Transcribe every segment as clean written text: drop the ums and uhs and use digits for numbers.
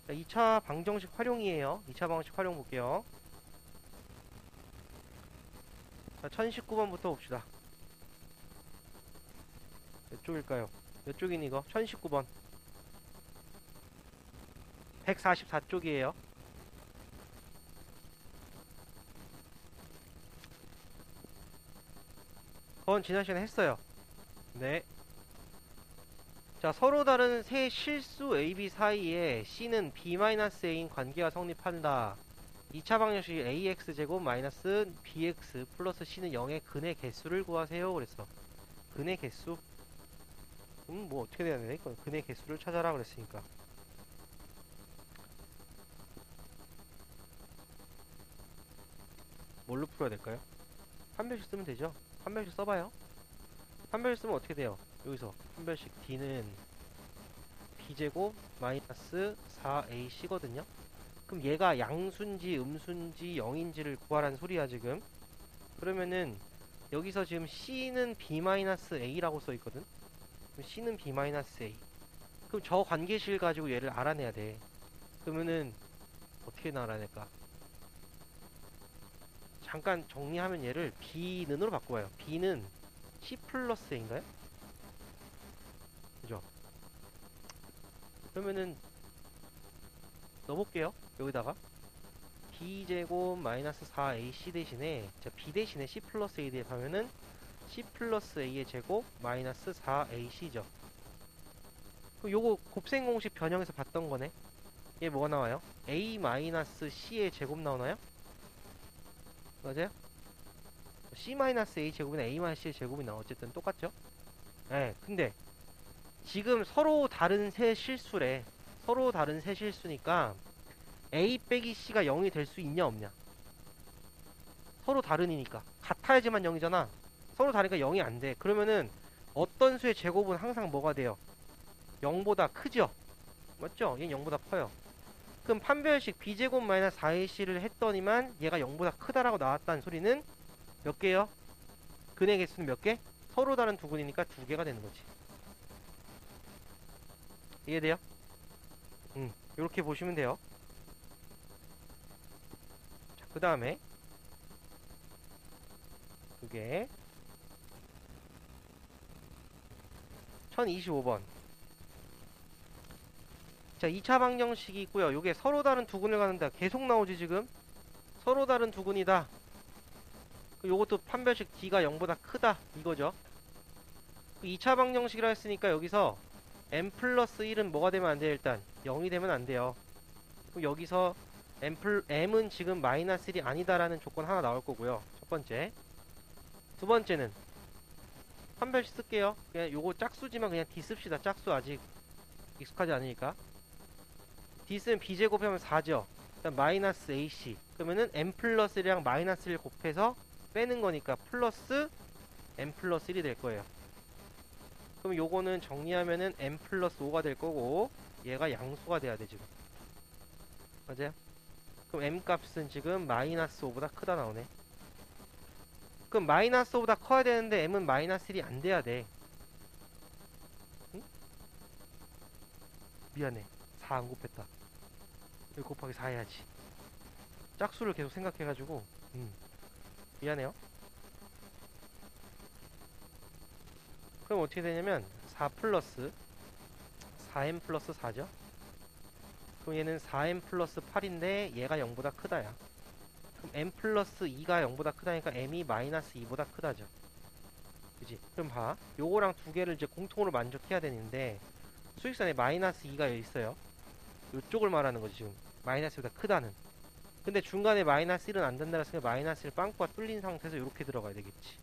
자, 2차 방정식 활용이에요. 2차 방정식 활용 볼게요. 자, 1019번부터 봅시다. 몇 쪽일까요? 몇 쪽이니 이거? 1019번. 144쪽이에요. 그건 지난 시간에 했어요. 네. 자, 서로 다른 세 실수 A, B 사이에 C는 B-A인 관계가 성립한다. 2차 방정식 AX제곱 마이너스 BX 플러스 C는 0의 근의 개수를 구하세요. 그랬어. 근의 개수? 뭐 어떻게 돼야 되나? 이건 근의 개수를 찾아라 그랬으니까. 뭘로 풀어야 될까요? 판별식 쓰면 되죠? 판별식 써봐요. 판별식 쓰면 어떻게 돼요? 여기서 판별식 D는 B제곱 마이너스 4AC거든요? 그럼 얘가 양수인지 음수인지 0인지를 구하라는 소리야 지금. 그러면은 여기서 지금 C는 B-A라고 써있거든? 그럼 C는 B-A. 그럼 저 관계실 가지고 얘를 알아내야 돼. 그러면은 어떻게 알아낼까? 잠깐 정리하면 얘를 B는으로 바꿔봐요. B는 C 플러스 A인가요? 그죠? 그러면은 넣어볼게요. 여기다가 B제곱 마이너스 4AC 대신에 B 대신에 C 플러스 A 대입하면은 C 플러스 A의 제곱 마이너스 4AC죠. 그럼 요거 곱셈 공식 변형해서 봤던 거네. 얘 뭐가 나와요? A 마이너스 C의 제곱 나오나요? 맞아요? C 마이너스 A 제곱이나 A 마이너스 C의 제곱이 나와. 어쨌든 똑같죠? 예, 근데 지금 서로 다른 세 실수래. 서로 다른 세 실수니까 A 빼기 C가 0이 될 수 있냐 없냐? 서로 다른이니까. 같아야지만 0이잖아. 서로 다르니까 0이 안 돼. 그러면은 어떤 수의 제곱은 항상 뭐가 돼요? 0보다 크죠? 맞죠? 얘는 0보다 커요. 그럼 판별식 B제곱 마이너스 4AC를 했더니만 얘가 0보다 크다라고 나왔다는 소리는 몇 개요? 근의 개수는 몇 개? 서로 다른 두 근이니까 두 개가 되는 거지. 이해돼요? 이렇게 보시면 돼요. 자, 그 다음에 그게 1025번. 자, 2차 방정식이 있고요. 요게 서로 다른 두 근을 가는데 계속 나오지 지금? 서로 다른 두 근이다. 요것도 판별식 D가 0보다 크다 이거죠. 2차 방정식이라 했으니까 여기서 m 플러스 1은 뭐가 되면 안 돼요? 일단 0이 되면 안 돼요. 그럼 여기서 m은 지금 마이너스 1이 아니다라는 조건 하나 나올 거고요. 첫 번째. 두 번째는 판별식 쓸게요. 그냥 요거 짝수지만 그냥 D 씁시다. 짝수 아직 익숙하지 않으니까. D 쓰면 B제곱 하면 4죠. 일단 마이너스 AC. 그러면은 m 플러스 1이랑 마이너스 1 곱해서 빼는 거니까 플러스 m 플러스 1이 될 거예요. 그럼 요거는 정리하면은 m 플러스 5가 될 거고 얘가 양수가 돼야 돼 지금. 맞아요? 그럼 m 값은 지금 마이너스 5보다 크다 나오네. 그럼 마이너스 5보다 커야 되는데 m은 마이너스 1이 안 돼야 돼. 응? 미안해. 4 안 곱했다. 1 곱하기 4 해야지. 짝수를 계속 생각해가지고 미안해요. 그럼 어떻게 되냐면 4 플러스 4m 플러스 4죠. 그럼 얘는 4m 플러스 8인데 얘가 0보다 크다야. 그럼 m 플러스 2가 0보다 크다니까 m이 마이너스 2보다 크다죠. 그지? 그럼 봐. 요거랑 두 개를 이제 공통으로 만족해야 되는데 수익선에 마이너스 2가 여기 있어요. 요쪽을 말하는 거지 지금. 마이너스보다 크다는. 근데 중간에 마이너스 1은 안 된다고 했으니까 마이너스 1 빵꾸가 뚫린 상태에서 이렇게 들어가야 되겠지.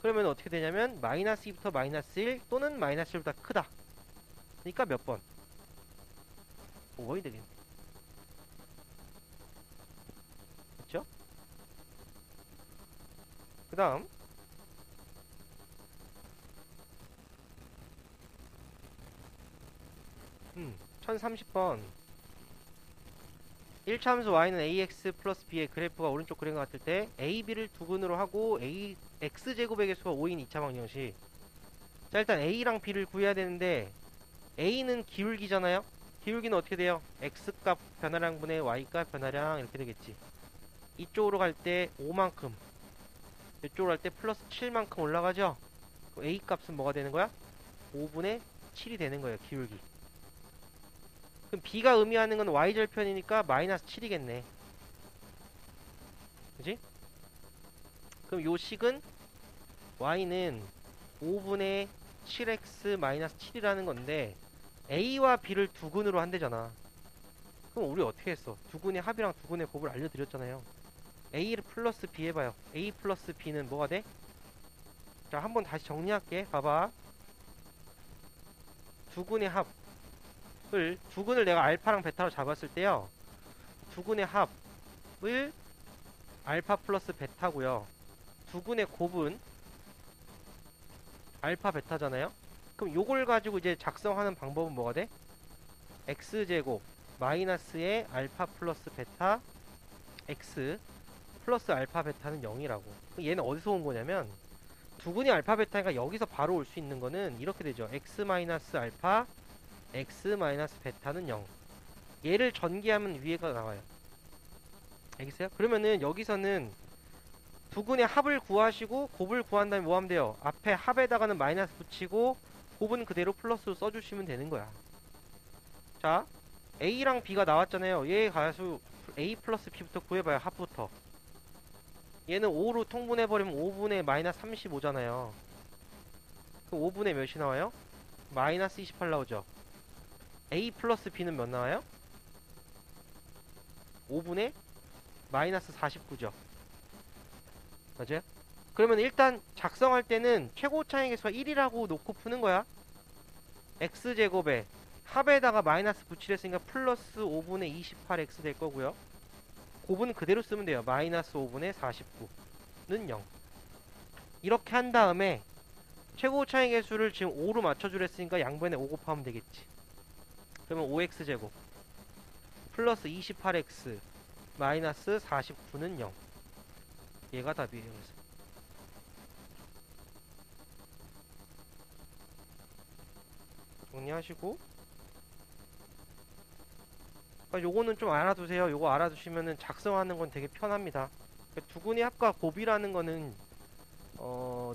그러면 어떻게 되냐면 마이너스 2부터 마이너스 1 또는 마이너스 1보다 크다. 그러니까 몇 번? 5번이 되겠네. 그쵸? 그 다음 1030번 1차 함수 y는 ax 플러스 b의 그래프가 오른쪽 그림과 같을 때 a, b를 두 근으로 하고 x제곱의 개수가 5인 2차 방정식. 자, 일단 a랑 b를 구해야 되는데 a는 기울기잖아요. 기울기는 어떻게 돼요? x값 변화량분의 y값 변화량 이렇게 되겠지. 이쪽으로 갈 때 5만큼, 이쪽으로 갈 때 플러스 7만큼 올라가죠? 그럼 a 값은 뭐가 되는 거야? 5분의 7이 되는 거예요, 기울기. 그럼 b가 의미하는 건 y절편이니까 마이너스 7이겠네. 그지? 그럼 요 식은 y는 5분의 7x 마이너스 7이라는 건데 a와 b를 두근으로 한대잖아. 그럼 우리 어떻게 했어? 두근의 합이랑 두근의 곱을 알려드렸잖아요. a를 플러스 b 해봐요. a 플러스 b는 뭐가 돼? 자, 한번 다시 정리할게. 봐봐. 두근의 합을, 두근을 내가 알파랑 베타로 잡았을 때요, 두근의 합을 알파 플러스 베타고요, 두근의 곱은 알파 베타잖아요. 그럼 요걸 가지고 이제 작성하는 방법은 뭐가 돼? x제곱 마이너스의 알파 플러스 베타 x 플러스 알파 베타는 0이라고. 얘는 어디서 온 거냐면, 두근이 알파 베타니까 여기서 바로 올 수 있는 거는 이렇게 되죠. x 마이너스 알파 x 마이너스 베타는 0. 얘를 전개하면 위에가 나와요. 알겠어요? 그러면은 여기서는 두근의 합을 구하시고 곱을 구한 다음에 뭐 하면 돼요? 앞에 합에다가는 마이너스 붙이고 곱은 그대로 플러스로 써주시면 되는 거야. 자, a랑 b가 나왔잖아요. 얘 가수 a 플러스 b부터 구해봐요. 합부터. 얘는 5로 통분해버리면 5분의 마이너스 35잖아요. 그럼 5분의 몇이 나와요? 마이너스 28 나오죠. a 플러스 b는 몇 나와요? 5분의 마이너스 49죠. 맞아요? 그러면 일단 작성할 때는 최고 차이 계수가 1이라고 놓고 푸는 거야. x제곱에 합에다가 마이너스 붙이랬으니까 플러스 5분의 28x 될 거고요. 곱은 그대로 쓰면 돼요. 마이너스 5분의 49는 0. 이렇게 한 다음에 최고 차이 계수를 지금 5로 맞춰주랬으니까 양변에 5 곱하면 되겠지. 그러면 5x제곱 플러스 28x 마이너스 49는 0. 얘가 답이에요. 그래서 정리하시고, 요거는 좀 알아두세요. 요거 알아두시면은 작성하는 건 되게 편합니다. 두근의 합과 곱이라는 거는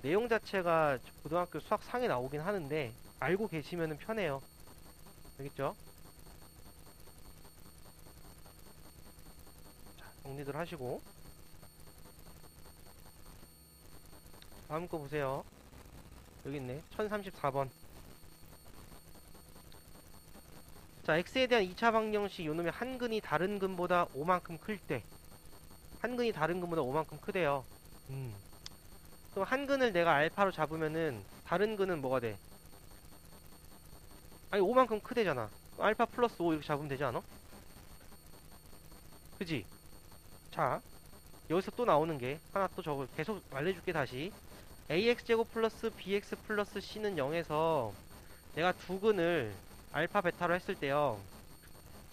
내용 자체가 고등학교 수학 상에 나오긴 하는데 알고 계시면은 편해요. 알겠죠? 자, 정리들 하시고 다음 거 보세요. 여기 있네. 1034번. 자, x에 대한 2차 방정식 요놈의 한 근이 다른 근보다 5만큼 클 때, 한 근이 다른 근보다 5만큼 크대요. 그럼 한 근을 내가 알파로 잡으면은 다른 근은 뭐가 돼? 아니 5만큼 크대잖아. 알파 플러스 5 이렇게 잡으면 되지 않아? 그지? 자, 여기서 또 나오는 게 하나 또 저거 계속 알려줄게. 다시 ax제곱 플러스 bx 플러스 c는 0에서 내가 두 근을 알파 베타로 했을 때요,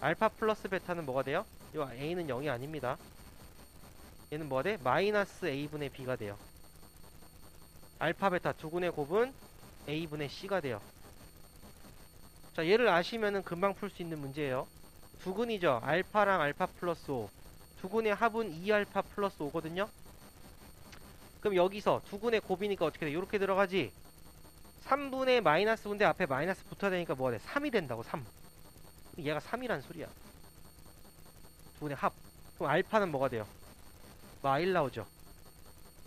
알파 플러스 베타는 뭐가 돼요? 요 a는 0이 아닙니다. 얘는 뭐가 돼? 마이너스 a분의 b가 돼요. 알파 베타 두 근의 곱은 a분의 c가 돼요. 자, 얘를 아시면은 금방 풀 수 있는 문제예요. 두 근이죠. 알파랑 알파 플러스 5. 두 근의 합은 2알파 플러스 5거든요. 그럼 여기서 두 근의 곱이니까 어떻게 돼? 이렇게 들어가지. 3분의 마이너스 근데 앞에 마이너스 붙어야 되니까 뭐가 돼? 3이 된다고. 3. 얘가 3이란 소리야. 두 근의 합. 그럼 알파는 뭐가 돼요? 마일 나오죠.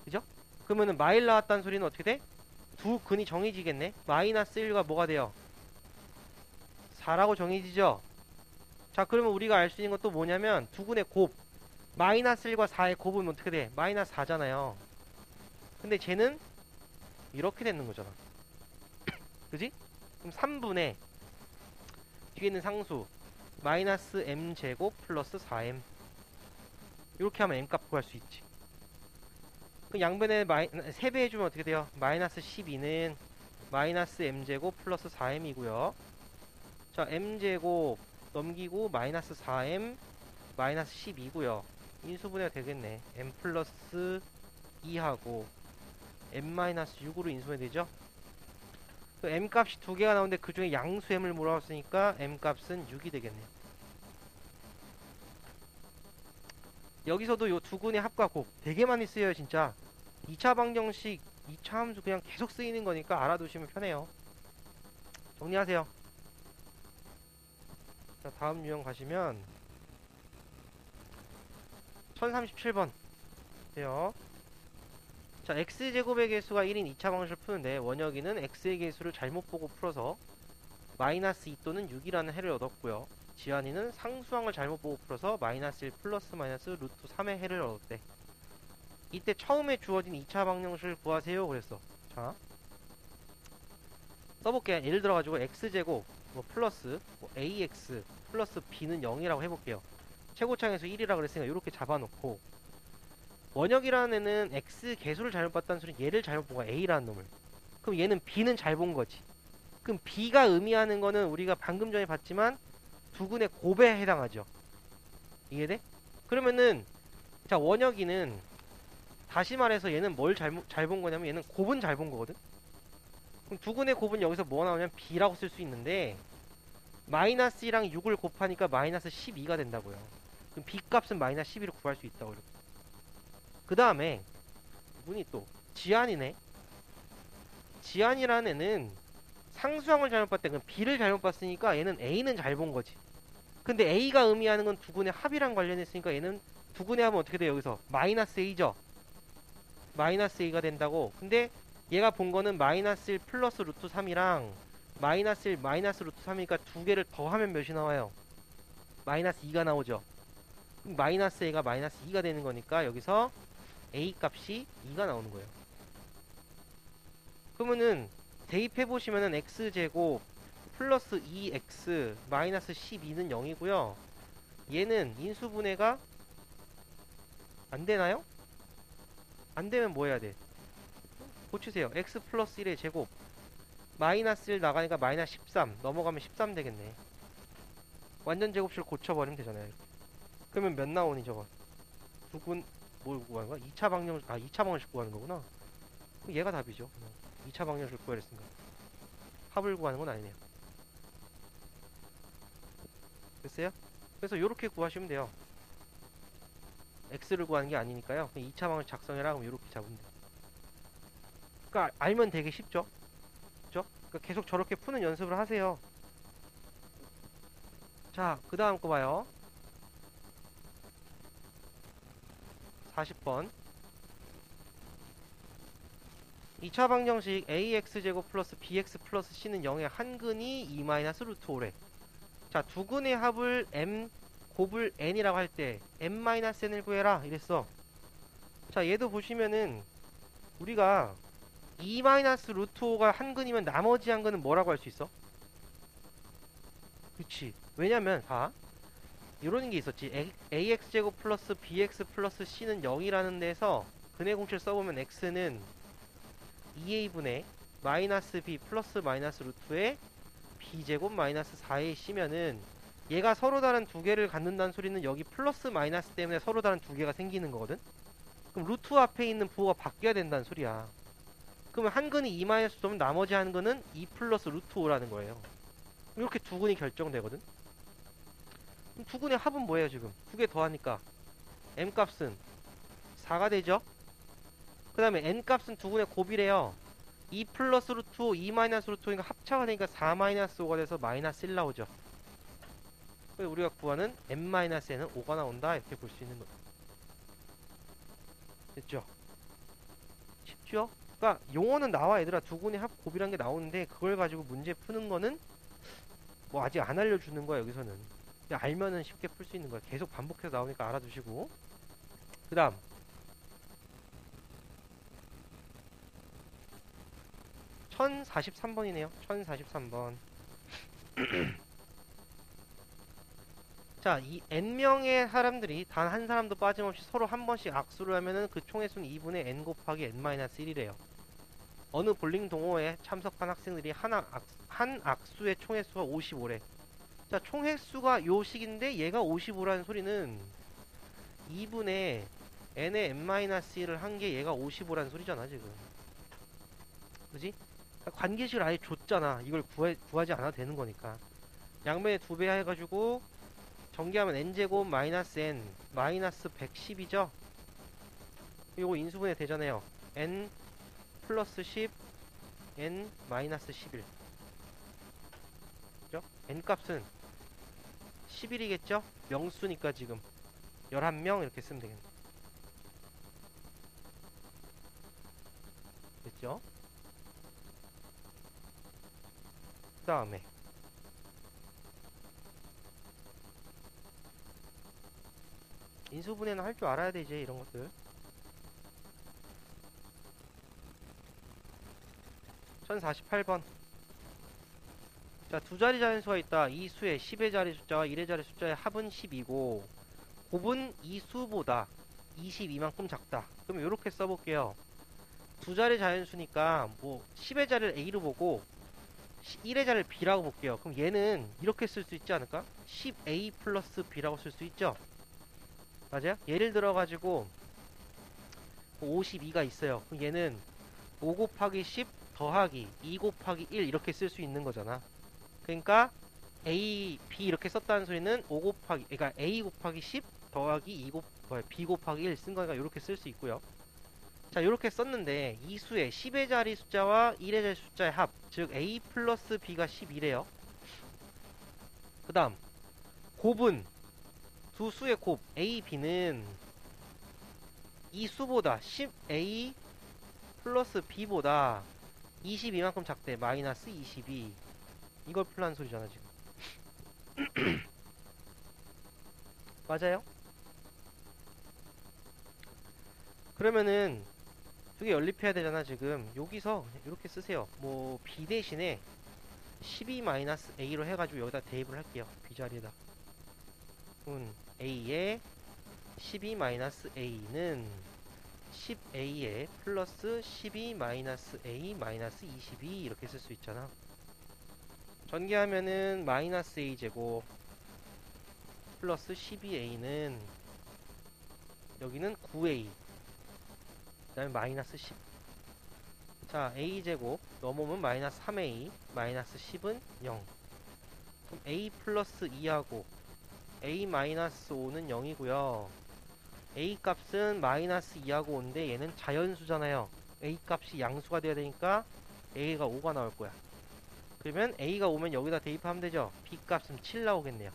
그죠? 그러면은 마일 나왔다는 소리는 어떻게 돼? 두 근이 정해지겠네. 마이너스 1과 뭐가 돼요? 4라고 정해지죠. 자, 그러면 우리가 알 수 있는 것도 뭐냐면 두 근의 곱, 마이너스 1과 4의 곱은 어떻게 돼? 마이너스 4잖아요. 근데 쟤는 이렇게 되는 거잖아. 그지? 그럼 3분의 뒤에 있는 상수 마이너스 m제곱 플러스 4m, 이렇게 하면 m값 구할 수 있지. 그 양변에 3배 해주면 어떻게 돼요? 마이너스 12는 마이너스 m제곱 플러스 4m이고요. 자, m제곱 넘기고 마이너스 4m 마이너스 12고요. 인수분해가 되겠네. m 플러스 2하고 m 마이너스 6으로 인수분해 되죠? 그 m 값이 두 개가 나오는데 그 중에 양수 m을 물어봤으니까 m 값은 6이 되겠네요. 여기서도 요 두근의 합과 곱 되게 많이 쓰여요 진짜. 2차 방정식 2차 함수 그냥 계속 쓰이는 거니까 알아두시면 편해요. 정리하세요. 자, 다음 유형 가시면 1037번 돼요. 자, x제곱의 개수가 1인 2차 방정식을 푸는데 원혁이는 x의 개수를 잘못 보고 풀어서 마이너스 2 또는 6이라는 해를 얻었고요. 지한이는 상수항을 잘못 보고 풀어서 마이너스 1 플러스 마이너스 루트 3의 해를 얻었대. 이때 처음에 주어진 2차 방정식을 구하세요 그랬어. 자, 써볼게요. 예를 들어가지고 x제곱 뭐 플러스 뭐 ax 플러스 b는 0이라고 해볼게요. 최고차항에서 1이라 그랬으니까 이렇게 잡아놓고 원혁이라는 애는 x 개수를 잘못 봤다는 소리는 얘를 잘못 본 거야. a라는 놈을. 그럼 얘는 b는 잘 본 거지. 그럼 b가 의미하는 거는 우리가 방금 전에 봤지만 두근의 곱에 해당하죠. 이해돼? 그러면은 자, 원혁이는 다시 말해서 얘는 뭘 잘 본 거냐면 얘는 곱은 잘 본 거거든. 그럼 두근의 곱은 여기서 뭐 나오냐면 b라고 쓸 수 있는데 마이너스 1랑 6을 곱하니까 마이너스 12가 된다고요. 그럼 b 값은 마이너스 12를 구할 수 있다고. 그 다음에 이분이 또 지한이네. 지한이라는 애는 상수항을 잘못 봤대. 그럼 b를 잘못 봤으니까 얘는 a는 잘 본 거지. 근데 a가 의미하는 건 두근의 합이랑 관련했으니까 얘는 두근의 합은 어떻게 돼요? 여기서 마이너스 a죠. 마이너스 a가 된다고. 근데 얘가 본 거는 마이너스 1 플러스 루트 3이랑 마이너스 1 마이너스 루트 3이니까 두 개를 더하면 몇이 나와요? 마이너스 2가 나오죠. 그럼 마이너스 a가 마이너스 2가 되는 거니까 여기서 a 값이 2가 나오는 거예요. 그러면은 대입해보시면은 x제곱 플러스 2x 마이너스 12는 0이고요. 얘는 인수분해가 안 되나요? 안 되면 뭐 해야 돼? 고치세요. x 플러스 1의 제곱 마이너스 1 나가니까 마이너스 13 넘어가면 13 되겠네. 완전 제곱식을 고쳐버리면 되잖아요. 그러면 몇 나오니 저거? 두근 뭘 구하는 거야? 2차 방정식 2차 방정식 구하는 거구나. 그럼 얘가 답이죠. 2차 방정식 구하랬으니까 합을 구하는 건 아니네요. 됐어요? 그래서 요렇게 구하시면 돼요. x를 구하는 게 아니니까요. 2차 방정식 작성해라 그럼 요렇게 잡으면 돼요. 그러니까 알면 되게 쉽죠? 그죠? 그러니까 계속 저렇게 푸는 연습을 하세요. 자, 그 다음 거 봐요. 40번 2차 방정식 ax제곱 플러스 bx 플러스 c는 0의 한근이 2 마이너스 루트 5래. 자, 두 근의 합을 m 곱을 n이라고 할 때 m 마이너스 n을 구해라 이랬어. 자, 얘도 보시면은 우리가 2 마이너스 루트 5가 한근이면 나머지 한근은 뭐라고 할 수 있어? 그치. 왜냐면 봐, 이런 게 있었지. ax제곱 플러스 bx 플러스 c는 0이라는 데서 근의 공式써보면 x는 2a분의 마이너스 b 플러스 마이너스 루트의 b제곱 마이너스 4의 c면은 얘가 서로 다른 두 개를 갖는다는 소리는 여기 플러스 마이너스 때문에 서로 다른 두 개가 생기는 거거든? 그럼 루트 앞에 있는 부호가 바뀌어야 된다는 소리야. 그러면 한 근이 2 마이너스 5면 나머지 한 근은 2 플러스 루트 5라는 거예요. 이렇게 두 근이 결정되거든? 그럼 두 근의 합은 뭐예요 지금? 두 개 더하니까 m 값은 4가 되죠? 그 다음에 n 값은 두 근의 곱이래요. 2 플러스 루트 5, 2 마이너스 루트 5니까 합차가 되니까 4 마이너스 5가 돼서 마이너스 1 나오죠. 그래서 우리가 구하는 m 마이너스 n은 5가 나온다 이렇게 볼 수 있는 거죠. 됐죠? 쉽죠? 그러니까 용어는 나와. 얘들아, 두 근의 합 곱이란 게 나오는데 그걸 가지고 문제 푸는 거는 뭐 아직 안 알려주는 거야 여기서는. 그냥 알면은 쉽게 풀 수 있는 거야. 계속 반복해서 나오니까 알아두시고. 그 다음 1043번이네요 1043번. 자, 이 n명의 사람들이 단 한 사람도 빠짐없이 서로 한 번씩 악수를 하면은 그 총의 수는 2분의 n 곱하기 n-1이래요. 어느 볼링 동호회에 참석한 학생들이 한 악수의 총의 수가 55래. 자, 총의 수가 요 식인데 얘가 55라는 소리는 2분의 n의 n-1을 한 게 얘가 55라는 소리잖아 지금. 그지? 관계식을 아예 줬잖아. 이걸 구하지 않아도 되는 거니까. 양변에 2배 해가지고 전개하면 n제곱 마이너스 n 마이너스 110이죠. 이거 인수분해 되잖아요. n 플러스 10 n 마이너스 11. 그죠? n 값은 11이겠죠? 명수니까 지금 11명 이렇게 쓰면 되겠네. 됐죠? 그 다음에 인수분해는 할 줄 알아야 되지, 이런 것들. 1048번. 자, 두 자리 자연수가 있다. 이 수의 10의 자리 숫자와 1의 자리 숫자의 합은 10이고 곱은 이 수보다 22만큼 작다. 그럼 이렇게 써볼게요. 두 자리 자연수니까 뭐 10의 자리를 A로 보고 1의 자리를 B라고 볼게요. 그럼 얘는 이렇게 쓸 수 있지 않을까? 10A 플러스 B라고 쓸 수 있죠? 맞아요? 예를 들어가지고 52가 있어요. 그럼 얘는 5 곱하기 10 더하기 2 곱하기 1 이렇게 쓸 수 있는 거잖아. 그러니까 A, B 이렇게 썼다는 소리는 5 곱하기, 그러니까 A 곱하기 10 더하기 B 곱하기 1 쓴 거니까 이렇게 쓸 수 있고요. 자, 이렇게 썼는데 이 수의 10의 자리 숫자와 1의 자리 숫자의 합, 즉 A 플러스 B가 11이에요. 그 다음 곱은 두 수의 곱 A, B는 이 수보다 10A 플러스 B보다 22만큼 작대. 마이너스 22. 이걸 풀라는 소리잖아 지금. 맞아요? 그러면은 두 개 연립해야 되잖아 지금. 여기서 이렇게 쓰세요. 뭐 B 대신에 12-A로 해가지고 여기다 대입을 할게요. B 자리에다. A에 12-A는 10A에 플러스 12-A 마이너스 22 이렇게 쓸 수 있잖아. 전개하면은 마이너스 A제곱 플러스 12A는 여기는 9A 그 다음에 마이너스 10. 자, A제곱 넘어오면 마이너스 3A 마이너스 10은 0. 그럼 A 플러스 2하고 A 마이너스 5는 0이고요. A 값은 마이너스 2하고 5인데 얘는 자연수잖아요. A 값이 양수가 돼야 되니까 A가 5가 나올 거야. 그러면 A가 오면 여기다 대입하면 되죠. B 값은 7 나오겠네요.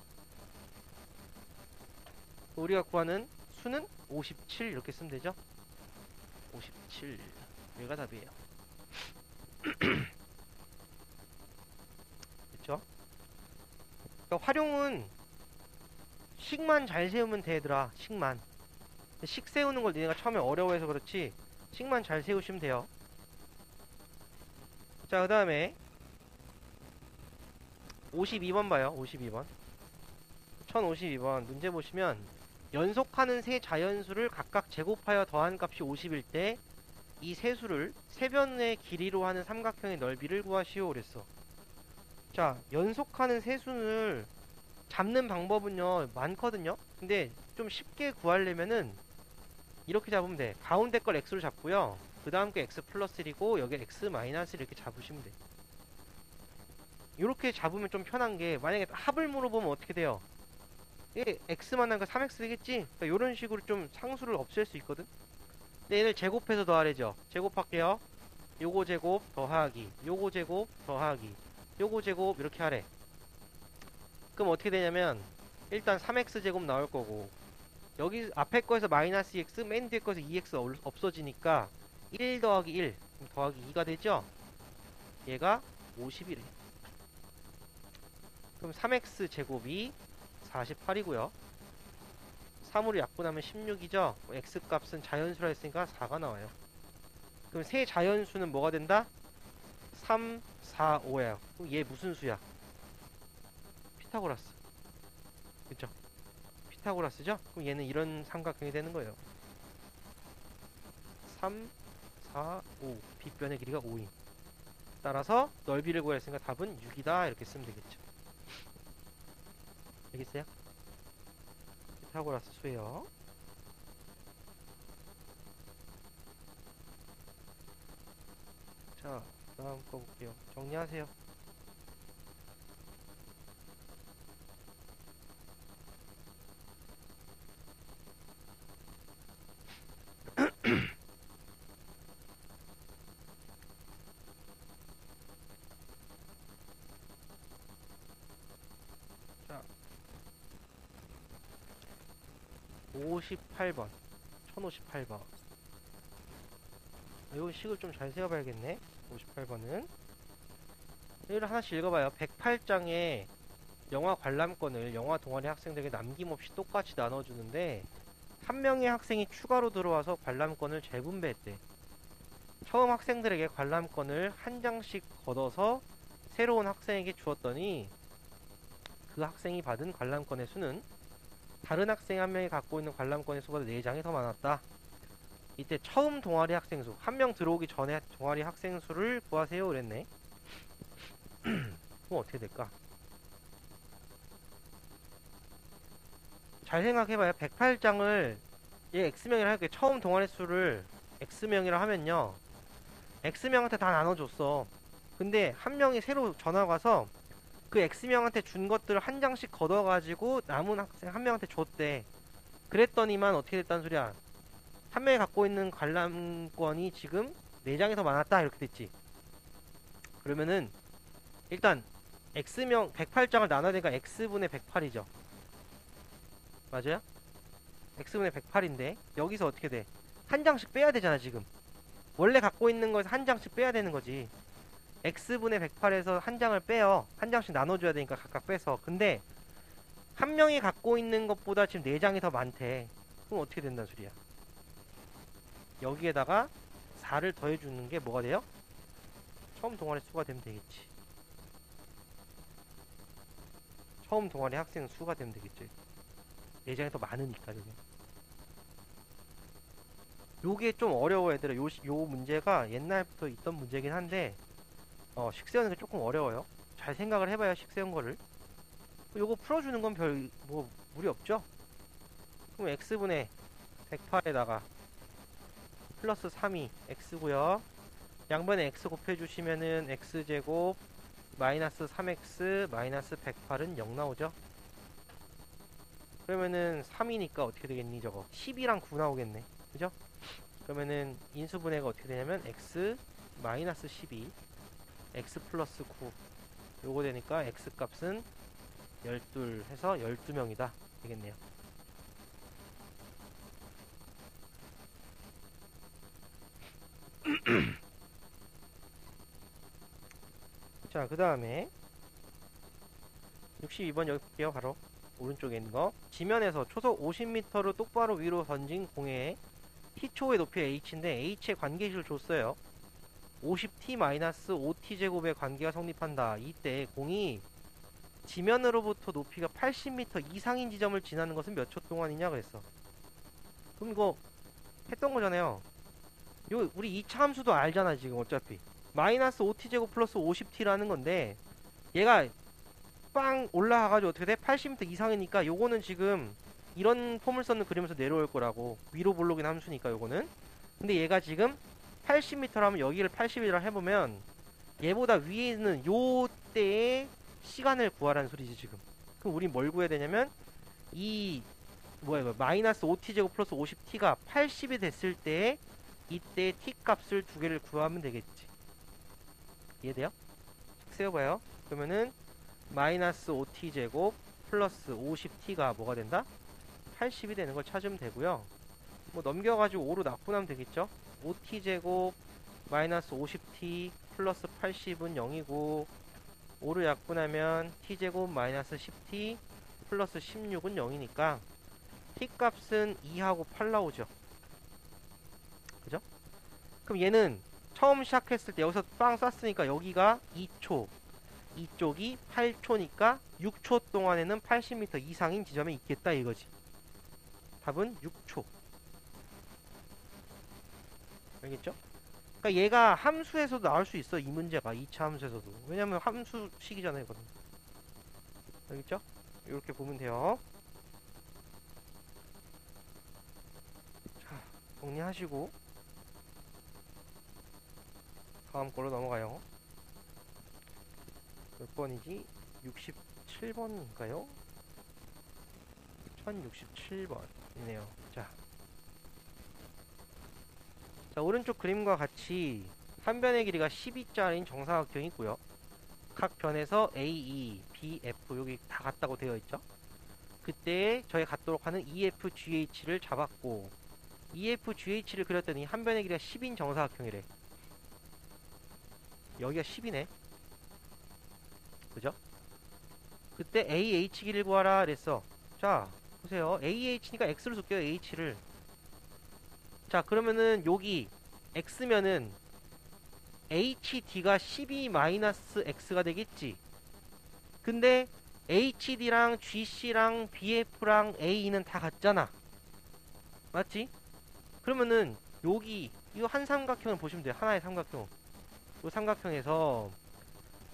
우리가 구하는 수는 57 이렇게 쓰면 되죠. 57 여기가 답이에요. 그쵸? 그러니까 활용은 식만 잘 세우면 되더라. 식만. 식 세우는 걸 니네가 처음에 어려워해서 그렇지 식만 잘 세우시면 돼요. 자, 그 다음에 52번 봐요. 52번 1052번 문제 보시면 연속하는 세 자연수를 각각 제곱하여 더한 값이 50일 때 이 세 수를 세 변의 길이로 하는 삼각형의 넓이를 구하시오 그랬어. 자, 연속하는 세 수를 잡는 방법은요 많거든요. 근데 좀 쉽게 구하려면은 이렇게 잡으면 돼. 가운데 걸 x로 잡고요. 그 다음 게 x 플러스 1이고 여기 x 마이너스 이렇게 잡으시면 돼. 이렇게 잡으면 좀 편한 게 만약에 합을 물어보면 어떻게 돼요? 이게 x만 하니까 3x 되겠지? 그러니까 이런 식으로 좀 상수를 없앨 수 있거든? 근데 얘를 제곱해서 더하래죠. 제곱할게요. 요거 제곱 더하기 요거 제곱 더하기 요거 제곱 이렇게 하래. 그럼 어떻게 되냐면 일단 3x 제곱 나올 거고 여기 앞에 거에서 마이너스 2x 맨 뒤에 거에서 2x 없어지니까 1 더하기 1 더하기 2가 되죠? 얘가 50이래. 그럼 3x 제곱이 48이고요 3으로 약분하면 16이죠? x 값은 자연수라 했으니까 4가 나와요. 그럼 세 자연수는 뭐가 된다? 3, 4, 5예요. 그럼 얘 무슨 수야? 피타고라스. 그쵸? 피타고라스죠? 그럼 얘는 이런 삼각형이 되는 거예요. 3, 4, 5. 빗변의 길이가 5인. 따라서 넓이를 구했으니까 답은 6이다. 이렇게 쓰면 되겠죠. 알겠어요? 피타고라스 수예요. 자, 다음 거 볼게요. 정리하세요. 자, 58번. 1058번. 요 식을 좀 잘 세어봐야겠네. 58번은. 여기를 하나씩 읽어봐요. 108장에 영화 관람권을 영화 동아리 학생들에게 남김없이 똑같이 나눠주는데, 한 명의 학생이 추가로 들어와서 관람권을 재분배했대. 처음 학생들에게 관람권을 한 장씩 걷어서 새로운 학생에게 주었더니 그 학생이 받은 관람권의 수는 다른 학생 한 명이 갖고 있는 관람권의 수보다 4장이 더 많았다. 이때 처음 동아리 학생 수, 한 명 들어오기 전에 동아리 학생 수를 구하세요 그랬네. 그럼 어떻게 될까? 잘 생각해봐요. 108장을 얘 X명이라 할게. 처음 동아리 수를 X명이라 하면요, X명한테 다 나눠줬어. 근데 한 명이 새로 전학 와서 그 X명한테 준 것들을 한 장씩 걷어가지고 남은 학생 한 명한테 줬대. 그랬더니만 어떻게 됐다는 소리야? 한 명이 갖고 있는 관람권이 지금 4장이 더 많았다 이렇게 됐지. 그러면은 일단 X명 108장을 나눠야 되니까 X분의 108이죠. 맞아요? X분의 108인데 여기서 어떻게 돼? 한 장씩 빼야 되잖아 지금. 원래 갖고 있는 거에서 한 장씩 빼야 되는 거지. X분의 108에서 한 장을 빼요. 한 장씩 나눠줘야 되니까 각각 빼서. 근데 한 명이 갖고 있는 것보다 지금 4장이 더 많대. 그럼 어떻게 된다는 소리야? 여기에다가 4를 더해주는 게 뭐가 돼요? 처음 동아리 수가 되면 되겠지. 처음 동아리 학생 수가 되면 되겠지. 4장이 더 많으니까. 요게 좀 어려워 얘들아. 요 문제가 옛날부터 있던 문제긴 한데 식 세우는 게 조금 어려워요. 잘 생각을 해봐야 식 세운 거를. 요거 풀어주는 건 별 뭐 무리 없죠? 그럼 x분의 108에다가 플러스 3이 x고요. 양변에 x 곱해주시면은 x제곱 마이너스 3x 마이너스 108은 0 나오죠? 그러면은 3이니까 어떻게 되겠니 저거? 10이랑 9 나오겠네. 그죠? 그러면은 인수분해가 어떻게 되냐면 x 마이너스 12 x 플러스 9 요거 되니까 x 값은 12 해서 12명이다 되겠네요. 자, 그 다음에 62번 여기 볼게요. 바로 오른쪽에 있는 거. 지면에서 초속 50m를 똑바로 위로 던진 공에 t초의 높이 h인데 h의 관계식을 줬어요. 50t-5t제곱의 관계가 성립한다. 이때 공이 지면으로부터 높이가 80m 이상인 지점을 지나는 것은 몇 초 동안이냐 그랬어. 그럼 이거 했던 거잖아요. 요 우리 2차 함수도 알잖아 지금 어차피. 마이너스 5t제곱 플러스 50t라는 건데 얘가 빵 올라가가지고 어떻게 돼? 80m 이상이니까 요거는 지금 이런 포물선을 그리면서 내려올 거라고. 위로 볼록인 함수니까 요거는. 근데 얘가 지금 80m라면 여기를 80이라 해보면 얘보다 위에 있는 요때의 시간을 구하라는 소리지 지금. 그럼 우린 뭘 구해야 되냐면 이 뭐야 이거 마이너스 5t제곱 플러스 50t가 80이 됐을 때 이때 t 값을 두 개를 구하면 되겠지. 이해돼요? 세워봐요. 그러면은 마이너스 5t제곱 플러스 50t가 뭐가 된다? 80이 되는 걸 찾으면 되고요. 뭐 넘겨가지고 5로 납분하면 되겠죠? 5t제곱 마이너스 50t 플러스 80은 0이고 5로 약분하면 t제곱 마이너스 10t 플러스 16은 0이니까 t 값은 2하고 8 나오죠. 그죠? 그럼 얘는 처음 시작했을 때 여기서 빵 쐈으니까 여기가 2초, 이쪽이 8초니까 6초 동안에는 80m 이상인 지점에 있겠다 이거지. 답은 6초. 알겠죠? 그러니까 얘가 함수에서도 나올 수 있어. 이 문제가 2차 함수에서도. 왜냐면 함수식이잖아요 이거는. 알겠죠? 이렇게 보면 돼요. 자, 정리하시고 다음 걸로 넘어가요. 몇 번이지? 67번인가요? 1067번이네요. 자, 오른쪽 그림과 같이 한 변의 길이가 12짜리인 정사각형이 있고요. 각 변에서 AE, BF 여기 다 같다고 되어 있죠. 그때 저희 같도록 하는 EFGH를 잡았고, EFGH를 그렸더니 한 변의 길이가 10인 정사각형이래. 여기가 10이네. 그죠? 그때 AH 길이를 구하라 그랬어. 자, 보세요. AH니까 X로 줄게요. H를. 자, 그러면은 여기 X면은 HD가 12-X가 되겠지. 근데 HD랑 GC랑 BF랑 A는 다 같잖아. 맞지? 그러면은 여기 이거 한 삼각형을 보시면 돼요. 하나의 삼각형. 이 삼각형에서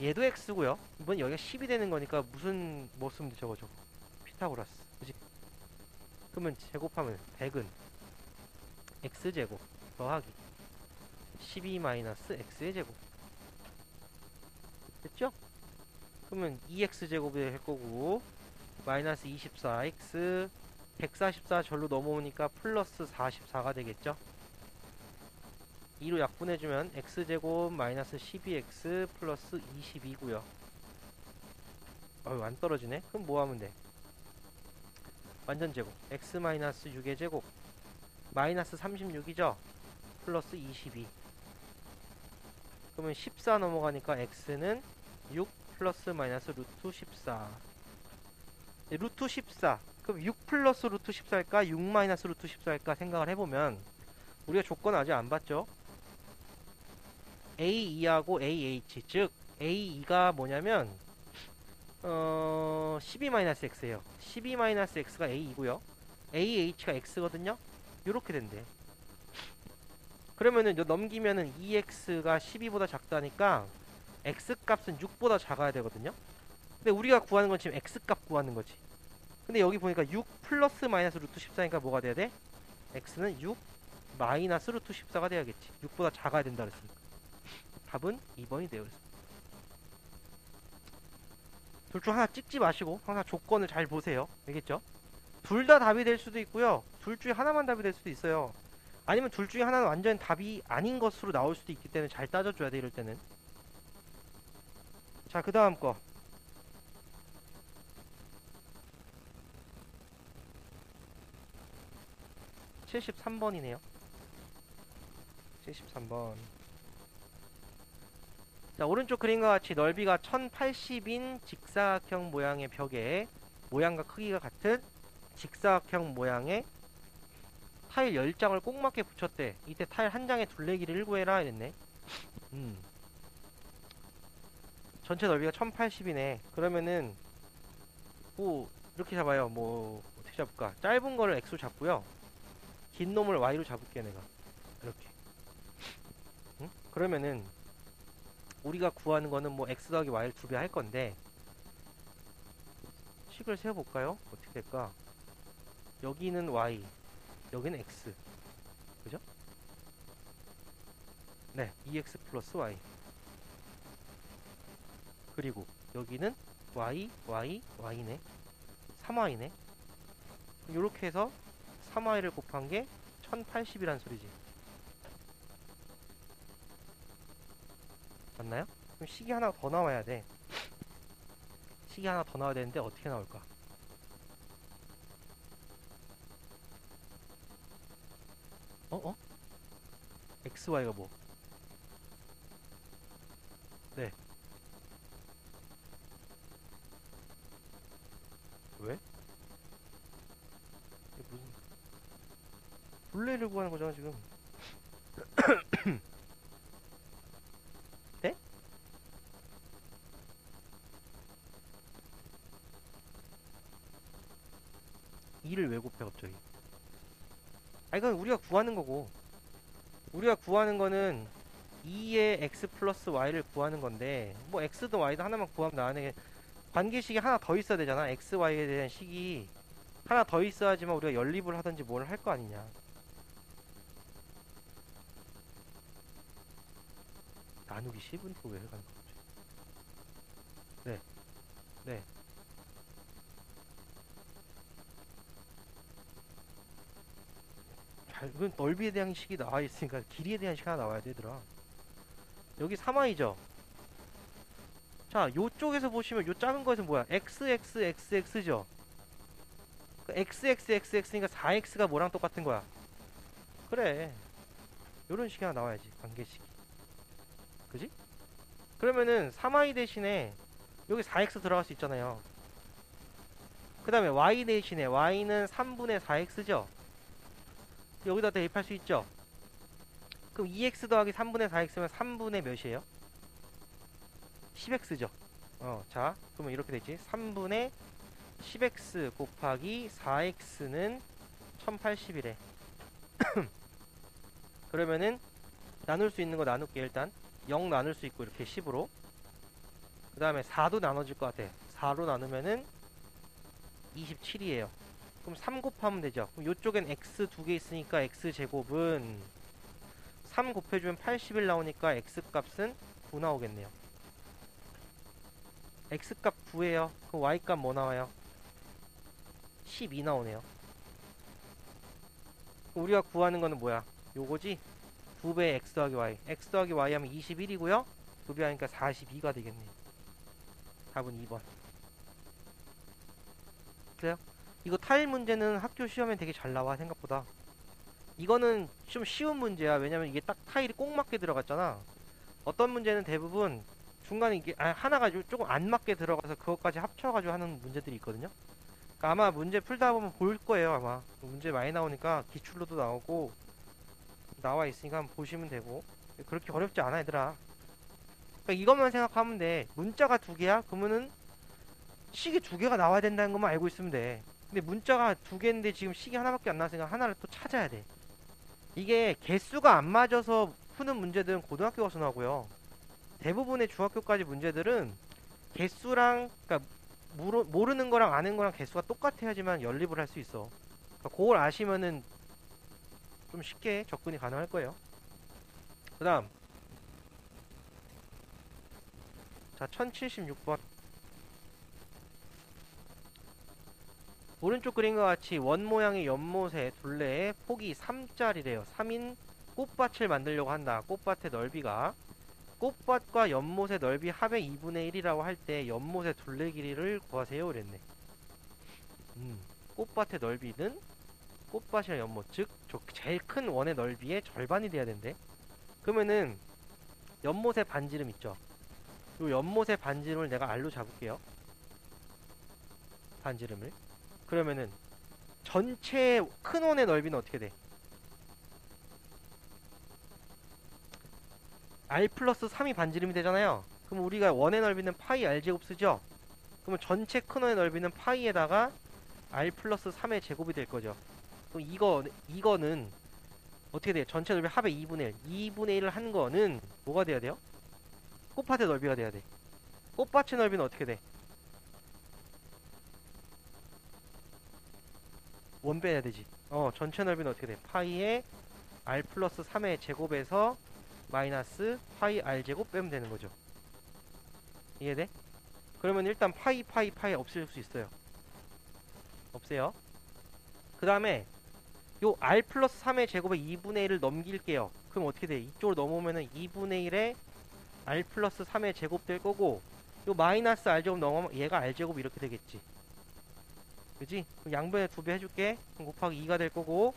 얘도 X고요. 이번 여기가 10이 되는 거니까 무슨 뭐 쓰면 돼? 저거 피타고라스. 그지? 그러면 제곱하면 100은 X제곱 더하기 12-X의 제곱. 됐죠? 그러면 2X제곱이 될 거고 마이너스 24X 144 절로 넘어오니까 플러스 44가 되겠죠? 2로 약분해주면 X제곱 마이너스 12X 플러스 22고요. 안 떨어지네? 그럼 뭐 하면 돼? 완전 제곱 X 마이너스 6의 제곱 마이너스 36이죠? 플러스 22. 그러면 14 넘어가니까 X는 6 플러스 마이너스 루트 14. 루트 14. 그럼 6 플러스 루트 14일까? 6 마이너스 루트 14일까? 생각을 해보면 우리가 조건을 아직 안 봤죠? A2하고 AH. 즉 A2가 뭐냐면 12-X예요. 12-X가 A이고요. AH가 X거든요? 요렇게 된대. 그러면은 넘기면은 2X가 12보다 작다니까 X 값은 6보다 작아야 되거든요. 근데 우리가 구하는 건 지금 X 값 구하는 거지. 근데 여기 보니까 6 플러스 마이너스 루트 14니까 뭐가 돼야 돼? X는 6 마이너스 루트 14가 돼야겠지. 6보다 작아야 된다 그랬으니까. 답은 2번이 되어 있습니다. 둘 중 하나 찍지 마시고 항상 조건을 잘 보세요. 알겠죠? 둘 다 답이 될 수도 있고요. 둘 중에 하나만 답이 될 수도 있어요. 아니면 둘 중에 하나는 완전 답이 아닌 것으로 나올 수도 있기 때문에 잘 따져줘야 돼, 이럴 때는. 자, 그 다음 거. 73번이네요. 73번. 자, 오른쪽 그림과 같이 넓이가 1080인 직사각형 모양의 벽에 모양과 크기가 같은 직사각형 모양의 타일 10장을 꼭 맞게 붙였대. 이때 타일 한 장에 둘레길이를 구해라 이랬네. 전체 넓이가 1080이네. 그러면은 뭐 이렇게 잡아요. 뭐 어떻게 잡을까? 짧은 거를 X로 잡고요. 긴 놈을 Y로 잡을게 내가. 이렇게. 응? 그러면은 우리가 구하는 거는 뭐 X 더하기 Y를 2배 할 건데 식을 세워볼까요? 어떻게 될까? 여기는 Y, 여기는 X. 그죠? 네, 2X 플러스 Y. 그리고 여기는 Y, Y, Y네. 3Y네. 요렇게 해서 3Y를 곱한 게 1080이란 소리지. 맞나요? 그럼 식이 하나 더 나와야 돼. 식이 하나 더 나와야 되는데 어떻게 나올까? XY가 뭐? 네. 왜? 이게 무슨 둘레를 구하는 거잖아 지금. 네? 2를 왜 곱해 갑자기? 이건 우리가 구하는 거고, 우리가 구하는 거는 2의 x 플러스 y를 구하는 건데, 뭐 x도 y도 하나만 구하면 나는 관계식이 하나 더 있어야 되잖아. x, y에 대한 식이 하나 더 있어야지만 우리가 연립을 하든지 뭘 할 거 아니냐. 나누기 10은 또 왜 해가는 거지? 네, 네. 이건 넓이에 대한 식이 나와 있으니까 길이에 대한 식 하나 나와야 되더라. 여기 3i죠. 자, 요쪽에서 보시면 요 작은 거에서 뭐야? xxxx죠. xxxx니까 4x가 뭐랑 똑같은 거야? 그래. 요런 식이 하나 나와야지. 관계식이. 그지? 그러면은 3i 대신에 여기 4x 들어갈 수 있잖아요. 그 다음에 y 대신에 y는 3분의 4x죠. 여기다 대입할 수 있죠. 그럼 2x 더하기 3분의 4x면 3분의 몇이에요? 10x죠. 자, 그러면 이렇게 되지. 3분의 10x 곱하기 4x는 1080이래. 그러면은 나눌 수 있는 거 나눌게. 일단 0 나눌 수 있고 이렇게 10으로. 그 다음에 4도 나눠질 것 같아. 4로 나누면은 27이에요. 그럼 3 곱하면 되죠. 그럼 요쪽엔 x 두 개 있으니까 x제곱은 3 곱해주면 81 나오니까 x값은 9 나오겠네요. x값 9에요. 그럼 y값 뭐 나와요? 12 나오네요. 우리가 구하는 거는 뭐야? 요거지? 2배 x 더하기 y. x 더하기 y 하면 21이고요. 2배 하니까 42가 되겠네요. 답은 2번. 그래요? 이거 타일 문제는 학교 시험에 되게 잘 나와, 생각보다. 이거는 좀 쉬운 문제야. 왜냐면 이게 딱 타일이 꼭 맞게 들어갔잖아. 어떤 문제는 대부분 중간에 이게 하나가 조금 안 맞게 들어가서 그것까지 합쳐가지고 하는 문제들이 있거든요. 그러니까 아마 문제 풀다 보면 볼 거예요. 아마 문제 많이 나오니까 기출로도 나오고 나와 있으니까 한번 보시면 되고. 그렇게 어렵지 않아, 얘들아. 그러니까 이것만 생각하면 돼. 문자가 두 개야? 그러면은 식이 두 개가 나와야 된다는 것만 알고 있으면 돼. 근데 문자가 두 개인데 지금 식이 하나밖에 안 나왔으니까 하나를 또 찾아야 돼. 이게 개수가 안 맞아서 푸는 문제들은 고등학교 가서 나오고요. 대부분의 중학교까지 문제들은 개수랑, 그러니까 모르는 거랑 아는 거랑 개수가 똑같아야지만 연립을 할 수 있어. 그러니까 그걸 아시면은 좀 쉽게 접근이 가능할 거예요. 그 다음, 자, 1076번. 오른쪽 그림과 같이 원 모양의 연못의 둘레의 폭이 3짜리래요. 3인 꽃밭을 만들려고 한다. 꽃밭의 넓이가 꽃밭과 연못의 넓이 합의 2분의 1이라고 할 때 연못의 둘레 길이를 구하세요. 그랬네. 꽃밭의 넓이는 꽃밭이랑 연못, 즉 제일 큰 원의 넓이의 절반이 돼야 된대. 그러면은 연못의 반지름 있죠. 요 연못의 반지름을 내가 R로 잡을게요. 반지름을. 그러면은 전체 큰 원의 넓이는 어떻게 돼? R 플러스 3이 반지름이 되잖아요. 그럼 우리가 원의 넓이는 파이 R제곱 쓰죠? 그러면 전체 큰 원의 넓이는 파이에다가 R 플러스 3의 제곱이 될 거죠. 그럼 이거는 어떻게 돼요? 전체 넓이 합의 2분의 1. 2분의 1을 한 거는 뭐가 돼야 돼요? 꽃밭의 넓이가 돼야 돼. 꽃밭의 넓이는 어떻게 돼? 원 빼야 되지. 전체 넓이는 어떻게 돼? 파이에 R 플러스 3의 제곱에서 마이너스 파이 R 제곱 빼면 되는 거죠. 이해돼? 그러면 일단 파이 없앨 수 있어요. 없애요. 그 다음에 요 R 플러스 3의 제곱에 2분의 1을 넘길게요. 그럼 어떻게 돼? 이쪽으로 넘어오면은 2분의 1에 R 플러스 3의 제곱 될 거고, 요 마이너스 R 제곱 넘어오면 얘가 R 제곱 이렇게 되겠지. 그지? 그럼 양변에 2배 해줄게. 그럼 곱하기 2가 될 거고,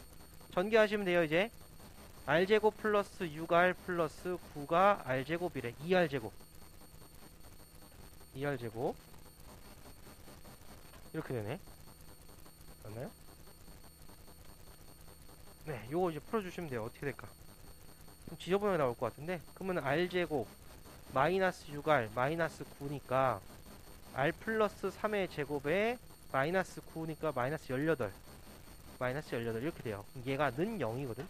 전개하시면 돼요. 이제 R제곱 플러스 6R 플러스 9가 R제곱이래. 2R제곱 2R제곱 이렇게 되네. 맞나요? 네, 요거 이제 풀어주시면 돼요. 어떻게 될까? 좀 지저분하게 나올 것 같은데, 그러면 R제곱 마이너스 6R 마이너스 9니까 R 플러스 3의 제곱에 마이너스 9니까 마이너스 18 마이너스 18 이렇게 돼요. 얘가 는 0이거든.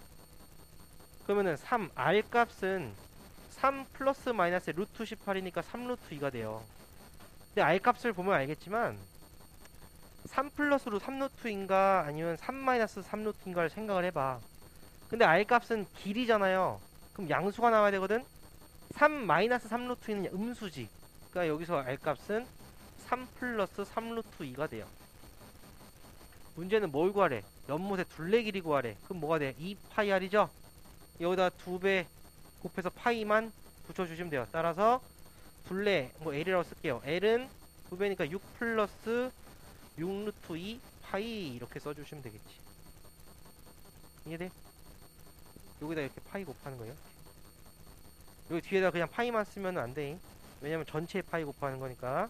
그러면은 3 R 값은 3 플러스 마이너스 루트 18이니까 3 루트 2가 돼요. 근데 R 값을 보면 알겠지만 3 플러스로 3 루트인가 아니면 3 마이너스 3 루트인가를 생각을 해봐. 근데 R 값은 길이잖아요. 그럼 양수가 나와야 되거든. 마이너스 3 루트 2는 음수지. 그러니까 여기서 R값은 3 플러스 3 루트 2가 돼요. 문제는 뭘 구하래? 연못의 둘레 길이 구하래. 그럼 뭐가 돼? 2파이 R이죠? 여기다 2배 곱해서 파이만 붙여주시면 돼요. 따라서 둘레 뭐 L이라고 쓸게요. L은 2배니까 6 플러스 6 루트 2 파이 이렇게 써주시면 되겠지. 이해돼? 여기다 이렇게 파이 곱하는 거예요. 여기 뒤에다 그냥 파이만 쓰면 안 돼. 왜냐면 전체 파이 곱하는 거니까.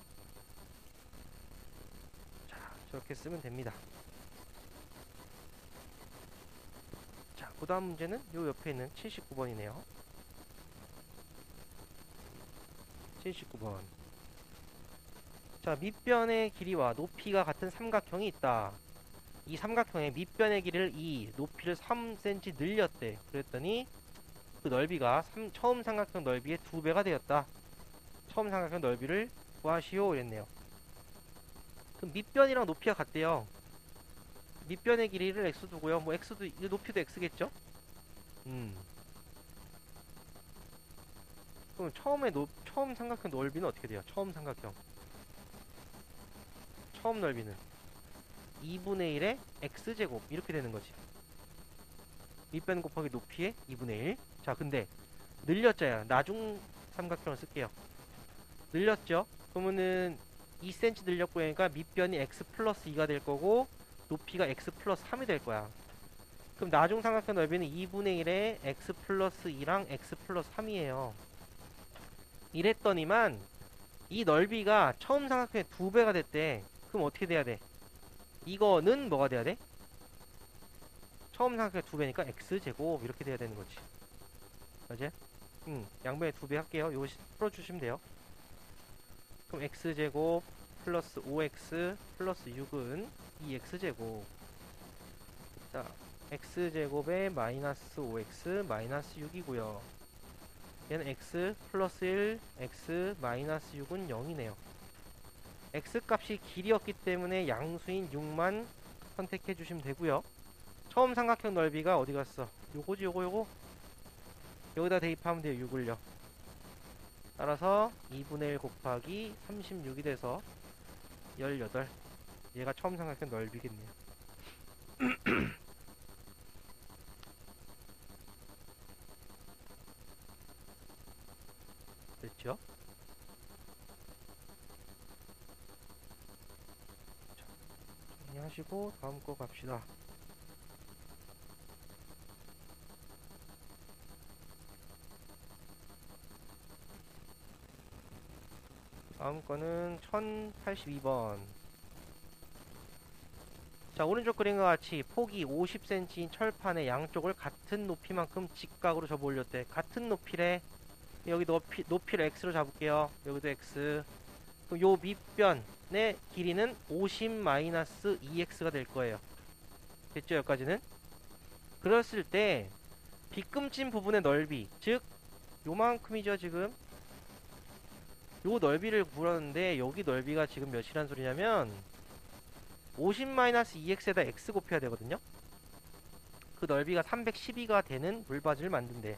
자, 저렇게 쓰면 됩니다. 자, 그 다음 문제는 요 옆에 있는 79번이네요. 79번. 자, 밑변의 길이와 높이가 같은 삼각형이 있다. 이 삼각형의 밑변의 길이를 2, 높이를 3cm 늘렸대. 그랬더니 그 넓이가 처음 삼각형 넓이의 2배가 되었다. 처음 삼각형 넓이를 구하시오 이랬네요. 그럼 밑변이랑 높이가 같대요. 밑변의 길이를 x 두고요. 뭐 x도 높이도 x겠죠? 그럼 처음 삼각형 넓이는 어떻게 돼요? 처음 삼각형 처음 넓이는 2분의 1의 x제곱 이렇게 되는 거지. 밑변 곱하기 높이의 2분의 1. 자, 근데 늘렸잖아요. 나중 삼각형을 쓸게요. 늘렸죠? 그러면은 2cm 늘렸고 하니까 밑변이 x 플러스 2가 될 거고 높이가 x 플러스 3이 될 거야. 그럼 나중 삼각형 넓이는 2분의 1의 x 플러스 2랑 x 플러스 3이에요. 이랬더니만 이 넓이가 처음 삼각형의 2배가 됐대. 그럼 어떻게 돼야 돼? 이거는 뭐가 돼야 돼? 처음 삼각형의 2배니까 x제곱 이렇게 돼야 되는 거지. 맞지? 양변에 2배 할게요. 이거 풀어주시면 돼요. 그럼 x제곱 플러스 5x 플러스 6은 2x제곱. 자, x제곱에 마이너스 5x 마이너스 6이고요. 얘는 x 플러스 1 x 마이너스 6은 0이네요. x 값이 길이었기 때문에 양수인 6만 선택해 주시면 되고요. 처음 삼각형 넓이가 어디 갔어? 요거지 요거 여기다 대입하면 돼요. 6을요. 따라서 2분의 1 곱하기 36이 돼서 18. 얘가 처음 삼각형 넓이겠네요. 됐죠? 자, 정리하시고 다음 거 갑시다. 다음 거는 1082번. 자, 오른쪽 그림과 같이 폭이 50cm인 철판의 양쪽을 같은 높이만큼 직각으로 접어 올렸대. 같은 높이래. 여기 높이를 x로 잡을게요. 여기도 x. 그럼 요 밑변의 길이는 50-2x가 될 거예요. 됐죠? 여기까지는? 그랬을 때 빗금진 부분의 넓이, 즉 요만큼이죠 지금. 요 넓이를 구하는데 여기 넓이가 지금 몇이란 소리냐면 50-2x에다 x 곱해야 되거든요. 그 넓이가 312가 되는 물바지를 만든대.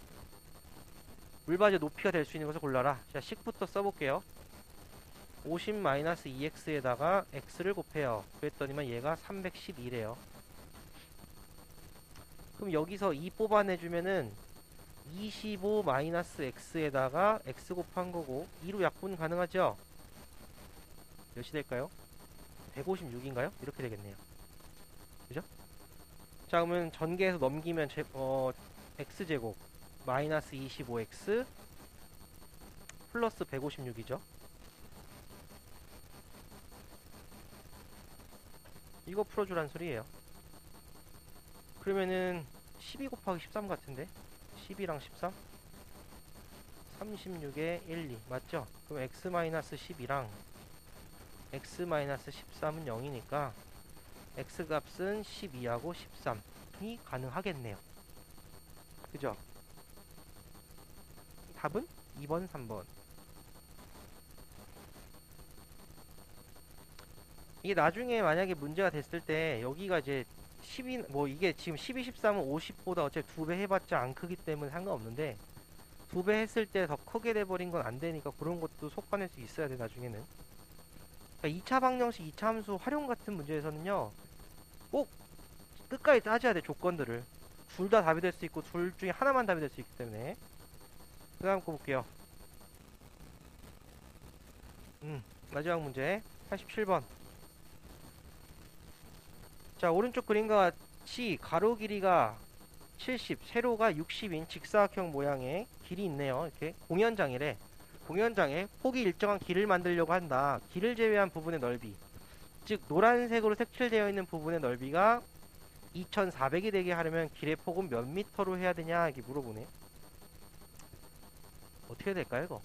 물바지 높이가 될 수 있는 것을 골라라. 자, 식부터 써볼게요. 50-2x에다가 x를 곱해요. 그랬더니만 얘가 312래요. 그럼 여기서 2 뽑아내주면은 25-x에다가 x 곱한 거고 2로 약분 가능하죠? 몇이 될까요? 156인가요? 이렇게 되겠네요. 그죠? 자, 그러면 전개해서 넘기면 x제곱 마이너스 25x 플러스 156이죠. 이거 풀어주란 소리예요. 그러면은 12 곱하기 13 같은데? 12랑 13? 36에 1, 2 맞죠? 그럼 x-12랑 x-13은 0이니까 x값은 12하고 13이 가능하겠네요. 그죠? 답은 2번, 3번. 이게 나중에 만약에 문제가 됐을 때 여기가 이제 12, 뭐 이게 지금 12, 13은 50보다 어차피 2배 해봤자 안 크기 때문에 상관없는데 두 배 했을 때 더 크게 돼버린 건 안 되니까 그런 것도 속아낼 수 있어야 돼 나중에는. 그러니까 2차 방정식 2차 함수 활용 같은 문제에서는요 꼭 끝까지 따져야 돼 조건들을. 둘 다 답이 될 수 있고 둘 중에 하나만 답이 될 수 있기 때문에. 그 다음 거 볼게요. 마지막 문제 87번. 자, 오른쪽 그림과 같이 가로 길이가 70, 세로가 60인 직사각형 모양의 길이 있네요. 이렇게 공연장이래. 공연장에 폭이 일정한 길을 만들려고 한다. 길을 제외한 부분의 넓이, 즉 노란색으로 색칠되어 있는 부분의 넓이가 2400이 되게 하려면 길의 폭은 몇 미터로 해야 되냐 이렇게 물어보네. 어떻게 해야 될까요 이거?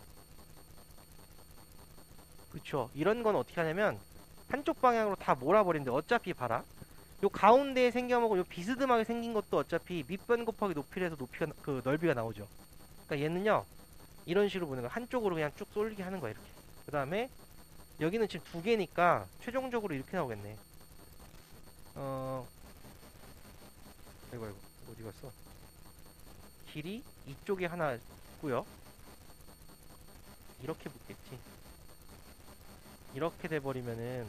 그쵸, 이런 건 어떻게 하냐면 한쪽 방향으로 다 몰아버린대. 어차피 봐라, 요 가운데에 생겨먹은 요 비스듬하게 생긴 것도 어차피 밑변 곱하기 높이를 해서 높이가 그 넓이가 나오죠. 그러니까 얘는요 이런 식으로 보는 거야. 한쪽으로 그냥 쭉 쏠리게 하는 거야 이렇게. 그 다음에 여기는 지금 두 개니까 최종적으로 이렇게 나오겠네. 이거 어디 갔어? 길이 이쪽에 하나 있고요. 이렇게 붙겠지. 이렇게 돼버리면은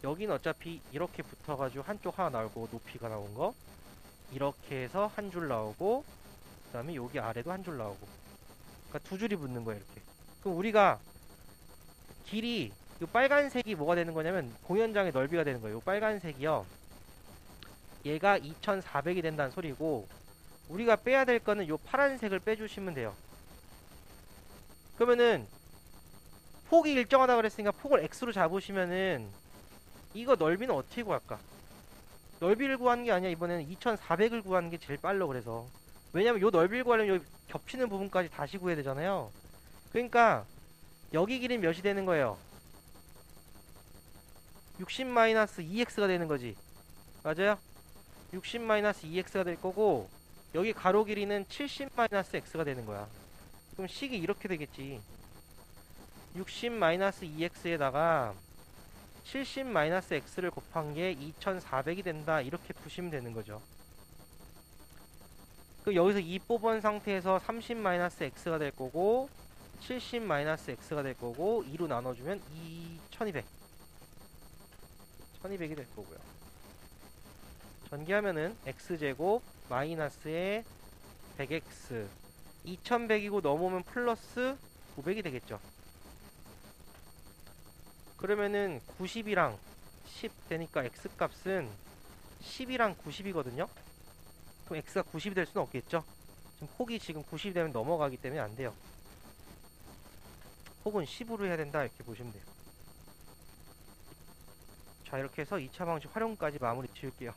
여긴 어차피 이렇게 붙어가지고 한쪽 하나 나오고 높이가 나온 거 이렇게 해서 한 줄 나오고, 그 다음에 여기 아래도 한 줄 나오고, 그러니까 두 줄이 붙는 거예요 이렇게. 그럼 우리가 길이 이 빨간색이 뭐가 되는 거냐면 공연장의 넓이가 되는 거예요. 이 빨간색이요 얘가 2400이 된다는 소리고, 우리가 빼야 될 거는 이 파란색을 빼주시면 돼요. 그러면은 폭이 일정하다 그랬으니까 폭을 x로 잡으시면은 이거 넓이는 어떻게 구할까? 넓이를 구하는 게 아니야. 이번에는 2400을 구하는 게 제일 빨라. 그래서 왜냐면 요 넓이를 구하려면 여기 겹치는 부분까지 다시 구해야 되잖아요. 그러니까 여기 길이 몇이 되는 거예요? 60-2x가 되는 거지. 맞아요? 60-2x가 될 거고, 여기 가로 길이는 70-x가 되는 거야. 그럼 식이 이렇게 되겠지. 60-2x에다가 70-x를 곱한 게 2400이 된다. 이렇게 푸시면 되는 거죠. 그 여기서 2 뽑은 상태에서 30-x가 될 거고 70-x가 될 거고 2로 나눠주면 1200. 1200이 될 거고요. 전개하면은 x제곱 마이너스에 100x 2100이고 넘어오면 플러스 900이 되겠죠. 그러면은 90이랑 10 되니까 x값은 10이랑 90이거든요. 그럼 x가 90이 될 수는 없겠죠. 지금 폭이 지금 90이 되면 넘어가기 때문에 안 돼요. 폭은 10으로 해야 된다 이렇게 보시면 돼요. 자, 이렇게 해서 2차 방식 활용까지 마무리 지을게요.